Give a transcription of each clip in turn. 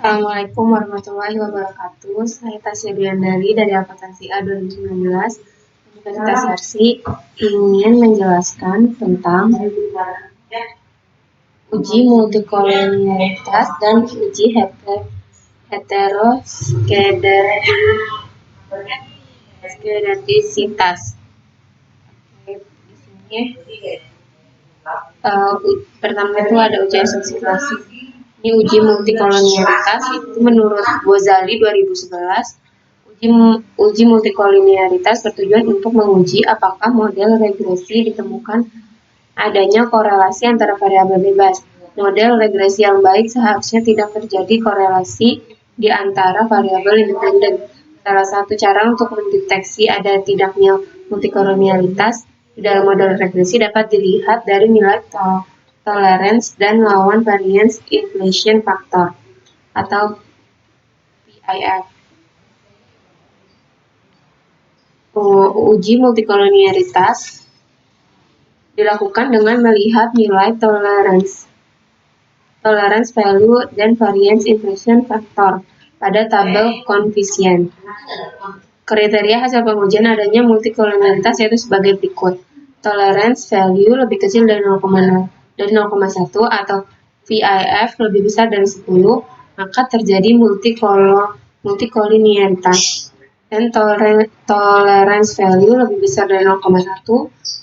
Assalamualaikum warahmatullahi wabarakatuh. Saya Tasya Diandari dari Akuntansi A 2019. Universitas Yarsi ingin menjelaskan tentang uji multikolonialitas dan uji heteroskedastisitas. Di sini pertama itu ada uji asumsi klasik. Ini uji multikolonialitas itu menurut Ghazali 2011. Uji multikolonialitas bertujuan untuk menguji apakah model regresi ditemukan adanya korelasi antara variabel bebas. Model regresi yang baik seharusnya tidak terjadi korelasi di antara variabel independen. Salah satu cara untuk mendeteksi ada tidaknya multikolonialitas di dalam model regresi dapat dilihat dari nilai tolerance dan lawan variance inflation factor atau PIF. Uji multikolonialitas dilakukan dengan melihat nilai tolerance value dan variance inflation factor pada tabel koefisien. Kriteria hasil pengujian adanya multikolonialitas yaitu sebagai berikut. Tolerance value lebih kecil dari 0,1 atau VIF lebih besar dari 10, maka terjadi multikolonialitas. Dan tolerance value lebih besar dari 0,1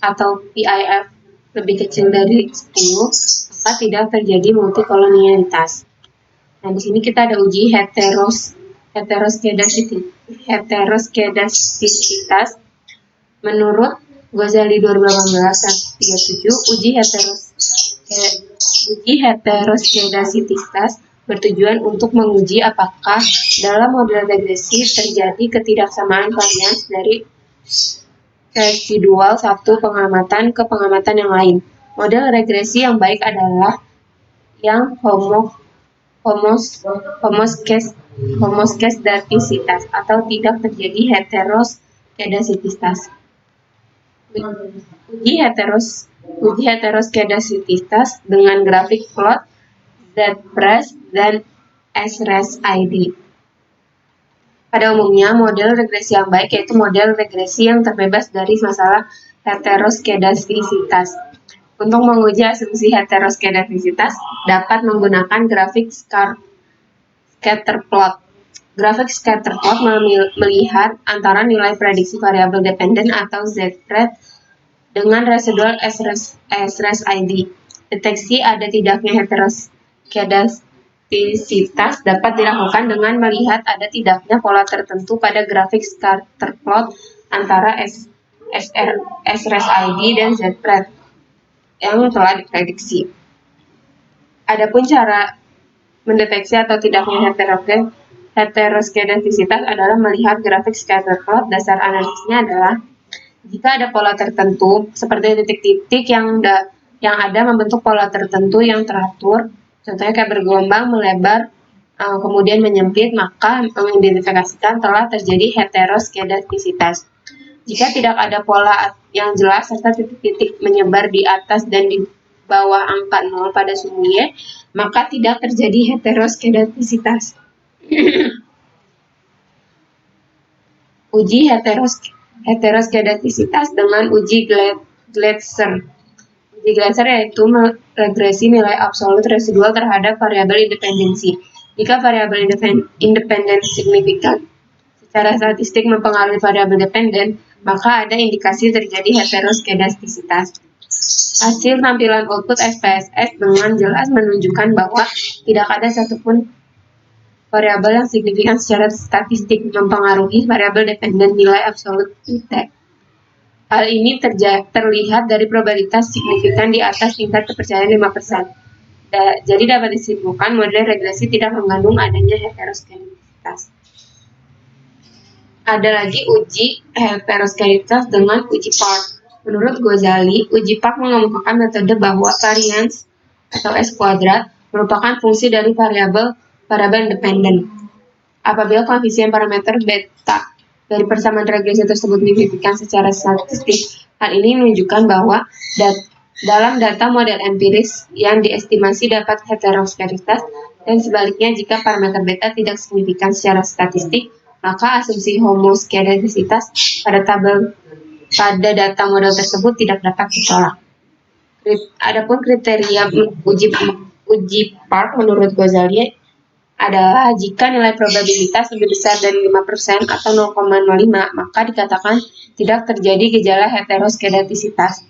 atau VIF lebih kecil dari 10, maka tidak terjadi multikolonialitas. Nah, di sini kita ada uji heteroskedastisitas. Menurut Ghazali 2018-37, uji heteroskedastisitas bertujuan untuk menguji apakah dalam model regresi terjadi ketidaksamaan varians dari residual satu pengamatan ke pengamatan yang lain. Model regresi yang baik adalah yang homoskedastisitas atau tidak terjadi heteroskedastisitas. Uji heteroskedastisitas dengan grafik plot Z-Press dan SRES-ID. Pada umumnya, model regresi yang baik yaitu model regresi yang terbebas dari masalah heteroskedastisitas. Untuk menguji asumsi heteroskedastisitas dapat menggunakan grafik scatterplot. Grafik scatterplot melihat antara nilai prediksi variabel dependen atau Z-Press dengan residual SRES-ID. Deteksi ada tidaknya heteroskedastisitas dapat dilakukan dengan melihat ada tidaknya pola tertentu pada grafik scatterplot antara SRES-ID dan Z-Press yang telah diprediksi. Adapun cara mendeteksi atau tidaknya heteroskedastisitas adalah melihat grafik scatterplot. Dasar analisisnya adalah jika ada pola tertentu seperti titik-titik yang ada membentuk pola tertentu yang teratur, contohnya kayak bergelombang, melebar, kemudian menyempit, maka mengidentifikasikan telah terjadi heteroskedastisitas. Jika tidak ada pola yang jelas serta titik-titik menyebar di atas dan di bawah angka 0 pada sumbu Y, maka tidak terjadi heteroskedastisitas. Uji heteroskedastisitas dengan uji Glatzer. Uji Glatzer yaitu regresi nilai absolut residual terhadap variabel independensi. Jika variabel independen signifikan secara statistik mempengaruhi variabel dependen, maka ada indikasi terjadi heteroskedastisitas. Hasil tampilan output SPSS dengan jelas menunjukkan bahwa tidak ada satupun variabel yang signifikan secara statistik mempengaruhi variabel dependen nilai absolut IT. Hal ini terlihat dari probabilitas signifikan di atas tingkat kepercayaan 5%. Jadi dapat disimpulkan model regresi tidak mengandung adanya heteroskedastisitas. Ada lagi uji heteroskedastisitas dengan uji Park. Menurut Ghazali, uji Park mengemukakan metode bahwa varians atau S kuadrat merupakan fungsi dari variabel independen. Apabila koefisien parameter beta dari persamaan regresi tersebut signifikan secara statistik, hal ini menunjukkan bahwa dalam data model empiris yang diestimasi dapat heteroskedastisitas Dan sebaliknya, jika parameter beta tidak signifikan secara statistik, maka asumsi homoskedastisitas pada data model tersebut tidak dapat ditolak. Adapun kriteria uji Park menurut Ghazali adalah jika nilai probabilitas lebih besar dari 5% atau 0,05, maka dikatakan tidak terjadi gejala heteroskedastisitas.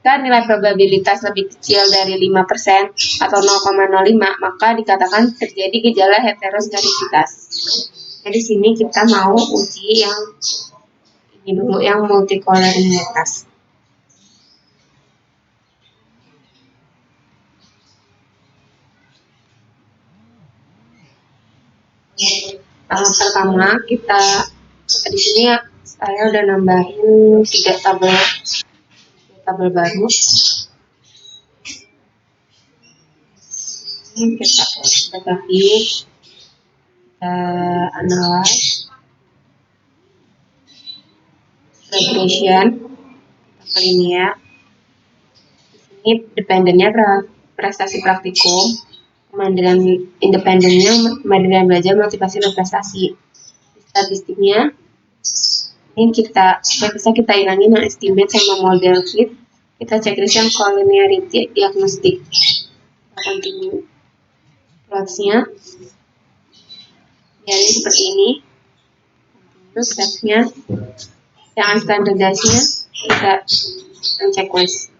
Jika nilai probabilitas lebih kecil dari 5% atau 0,05, maka dikatakan terjadi gejala heteroskedastisitas. Jadi di sini kita mau uji yang ini dulu, yang multikoleritas. Pertama kita di sini saya udah nambahin 3 tabel baru. Ini kita grafik, kita analyze, regression, linear. Ini dependennya prestasi praktikum, kemandirian independennya kemandirian belajar, motivasi dan prestasi. Statistiknya ini bisa kita ilangin yang estimate sama model fit. Kita checklist yang collinearity diagnostik. Continue. Plotsnya jadi seperti ini. Terus stepnya yang standardizednya kita checklist.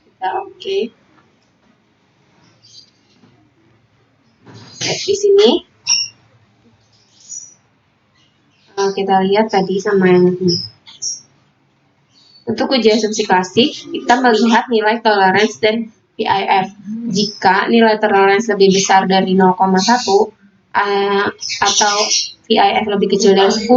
Kita oke. Di sini kita lihat tadi sama yang ini. Untuk uji asumsi klasik, kita melihat nilai tolerance dan PIF. Jika nilai tolerance lebih besar dari 0,1 atau PIF lebih kecil dari 10,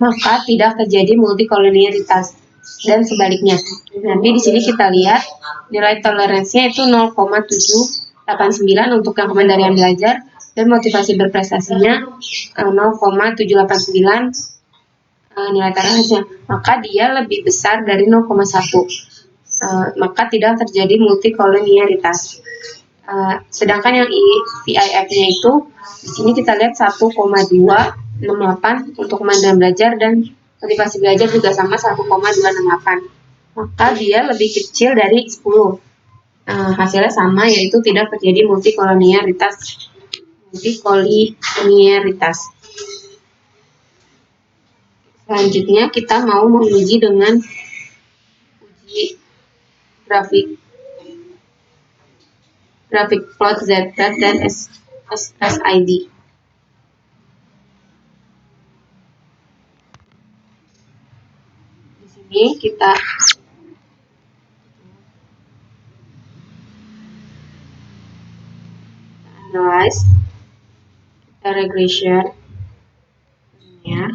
maka tidak terjadi multikolonialitas. Dan sebaliknya. Nanti di sini kita lihat nilai toleransinya itu 0,789 untuk yang kemandirian belajar dan motivasi berprestasinya 0,789 nilai toleransinya. Maka dia lebih besar dari 0,1. Maka tidak terjadi multikolonialitas. Sedangkan yang PIF-nya itu di sini kita lihat 1,268 untuk kemandirian belajar dan motivasi belajar juga sama 1,268. Maka dia lebih kecil dari 10. Hasilnya sama, yaitu tidak terjadi multikolonialitas. Selanjutnya kita mau menguji dengan uji grafik plot z-prat dan SSID. Di sini kita analyze, kita regression, ya.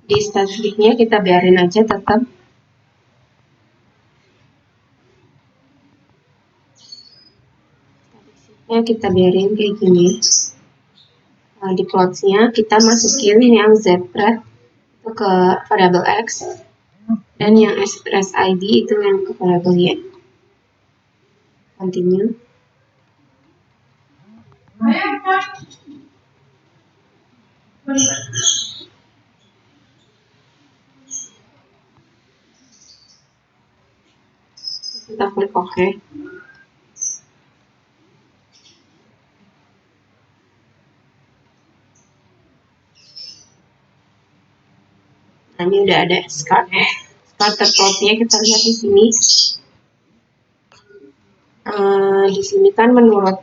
Di statistiknya kita biarin aja tetap. Statistiknya kita biarin kayak gini. Di plotsnya kita masukin yang z-prat itu ke variabel x dan yang SSID itu yang ke variabel y. Continue. Kita klik OK. Nah, ini udah ada scatter plotnya, kita lihat di sini. Di sini kan menurut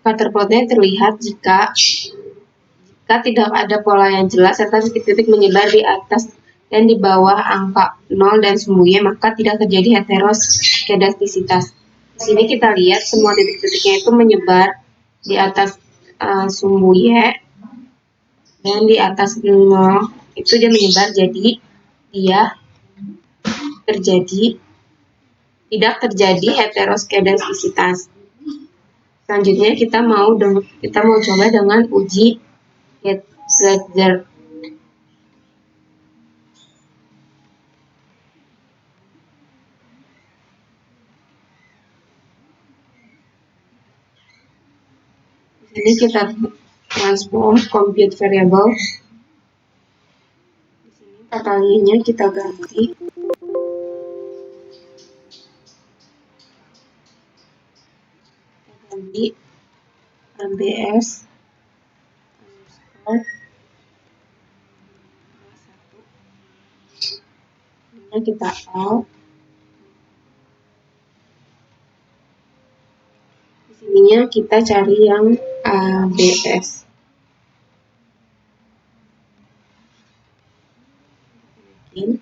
scatter plotnya terlihat jika tidak ada pola yang jelas serta titik-titik menyebar di atas dan di bawah angka 0 dan sumbu y, maka tidak terjadi heteroskedastisitas. Di sini kita lihat semua titik-titiknya itu menyebar di atas sumbu y dan di atas 0 itu dia menyebar, jadi dia tidak terjadi heteroskedastisitas. Selanjutnya kita mau coba dengan uji Gletser. Di sini kita transform compute variable. Di sini katanya kita ganti RBS underscore ini kita out. Di sininya kita cari yang ABS. Kita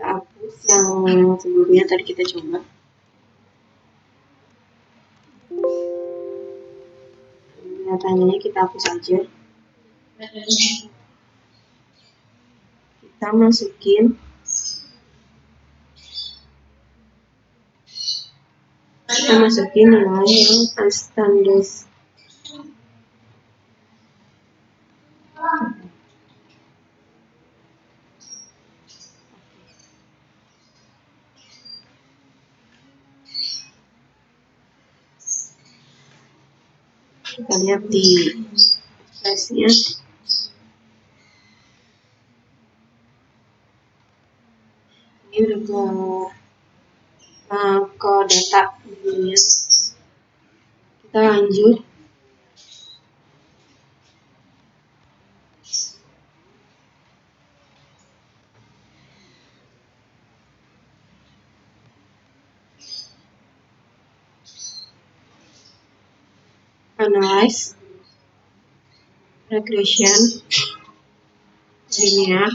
hapus yang sebelumnya tadi kita coba. Datanya kita hapus aja. Kita masukin nilai yang unstandard. Kita lihat di ekspresinya. Ini udah ke data ini. Kita lanjut. Analyze, regression, linear.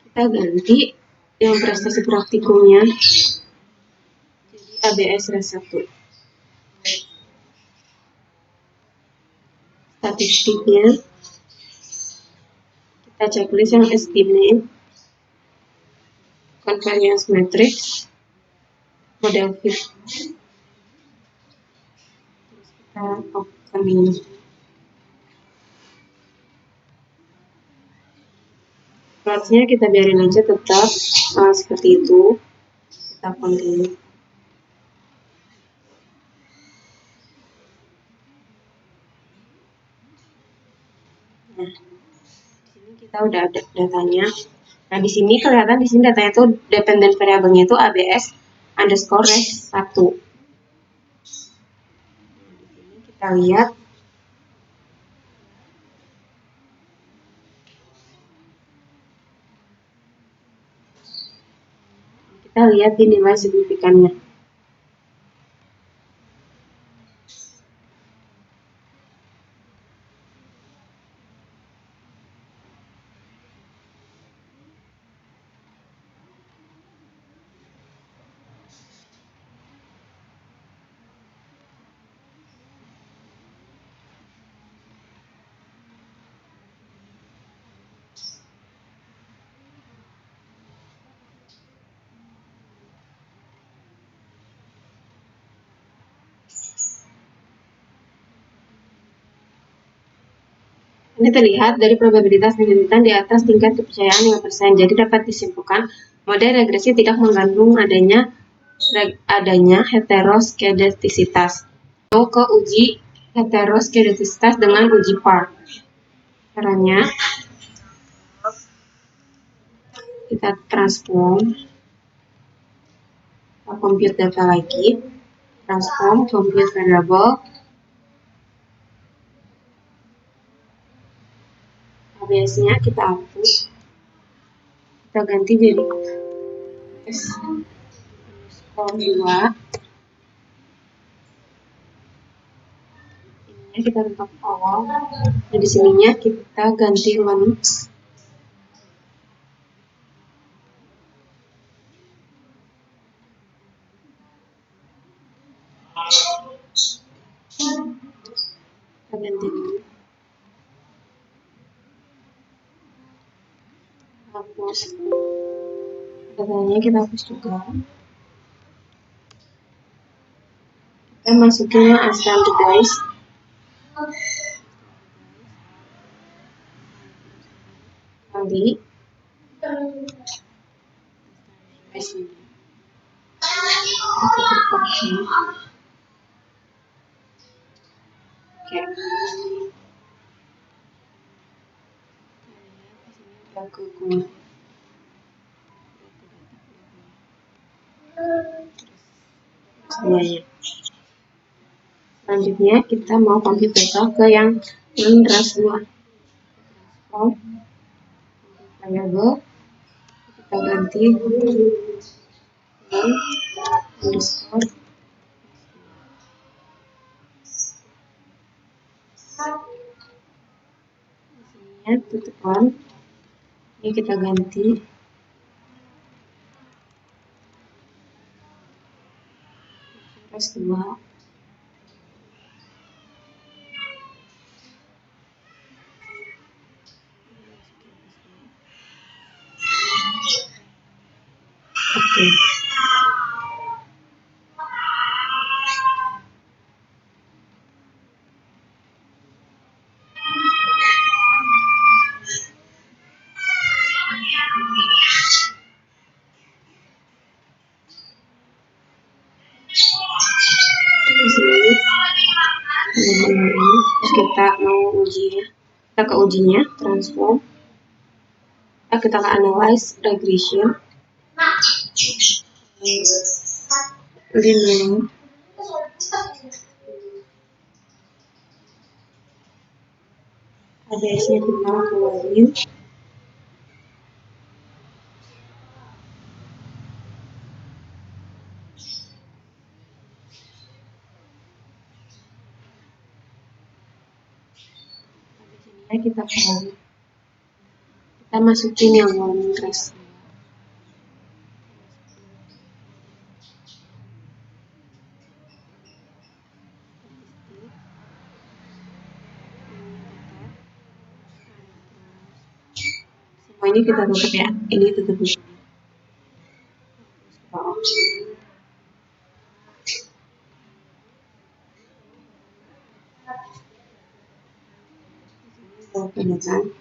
Kita ganti yang prestasi praktikumnya jadi ABS res 1. Statistiknya kita checklist yang estimate, convenience matrix, model fit. Kita open ini. Plotnya kita biarin aja tetap seperti itu. Kita continue. Nah, di sini kita udah ada datanya. Nah, di sini kelihatan di sini datanya itu dependent variable-nya itu ABS underscore res 1. Di sini kita lihat di nilai signifikannya. Ini terlihat dari probabilitas penelitian di atas tingkat kepercayaan 5%. Jadi dapat disimpulkan model regresi tidak mengandung adanya heteroskedastisitas. Atau ke uji heteroskedastisitas dengan uji par. Caranya kita transform, kita compute data lagi, transform compute variable. ABS-nya kita hapus, kita ganti jadi S_2. Ininya kita tetap awal. Nah, di sininya kita ganti ulang. Kita ganti dulu. Hapus. Datanya kita hapus juga. Kita masukin asam guys. Kali semuanya. Selanjutnya kita mau compute besok ke yang ras 2. Variable kita ganti underscore tutupan. Ini kita ganti ras 2. Oke. Di sini terus kita mau uji ya. Kita ke ujinya transform. Kita ke analyze regression. Linear. ABS-nya kita keluarin. Kita keluarin. Kita masukin yang contrast. Semua ini kita tutup ya. Ini tutup dulu. Kelihatan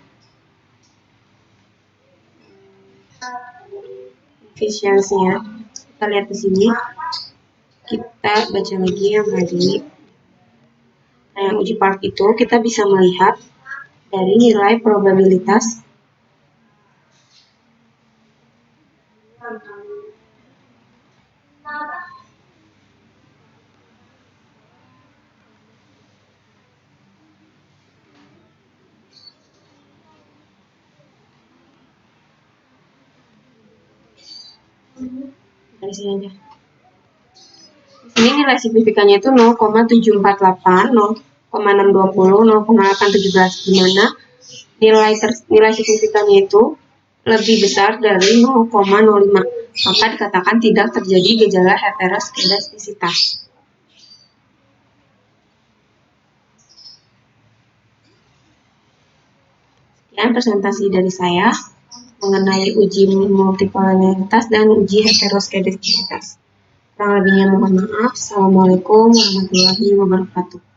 efisiensinya. Kita lihat di sini. Kita baca lagi yang tadi. Nah, yang uji part itu kita bisa melihat dari nilai probabilitas dari sini aja. Di sini nilai signifikannya itu 0,748, 0,620, 0,817, di mana nilai signifikannya itu lebih besar dari 0,05. Maka dikatakan tidak terjadi gejala heteroskedastisitas. Sekian presentasi dari saya mengenai uji multipolaritas dan uji heteroskedastisitas. Kurang lebihnya mohon maaf. Assalamualaikum warahmatullahi wabarakatuh.